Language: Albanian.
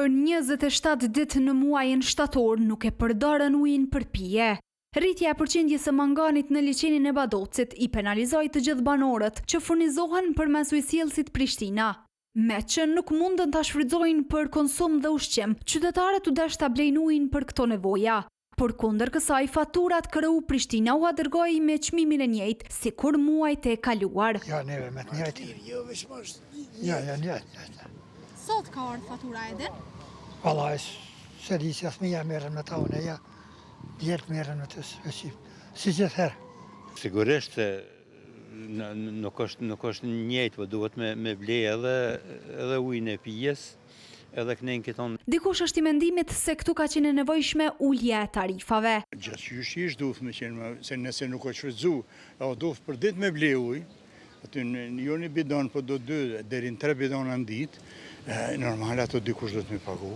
për 27 ditë në muajin shtator nuk e përdorën ujin për pije. Rritja e përqindjes së manganit në liçenin e Badocit i penalizoi të gjithë banorët që furnizohen përmes ujësjellësit Prishtina. Me që nuk mundën ta shfrytëzojnë për konsum dhe ushqim, qytetarët u desh ta blejnë ujin për këto nevoja. Por kundër kësaj, faturat KRU Prishtina u dërgoi me çmimin e njëjtë sikur muajt e kaluar. Ja, neve me të njëjtin. Ja, njëjtë. Sot ka ardhur fatura e din? Vallaj, se di se fëmija merren me ta unë, ja, djetë merren me të si gjithë herë. Sigurisht nuk është njëjtë, po duhet me blej edhe ujin e pijes, edhe kënejnë këton. Dikush është i mendimit se këtu ka qenë nevojshme ulja e tarifave. Gjithçysh duhet me qenë, se nëse nuk është shfrytzu, duhet për ditë me blej ujë, aty jo një bidon, po do 2 deri në 3 bidona në ditë, normal ato dikush do të me pagu.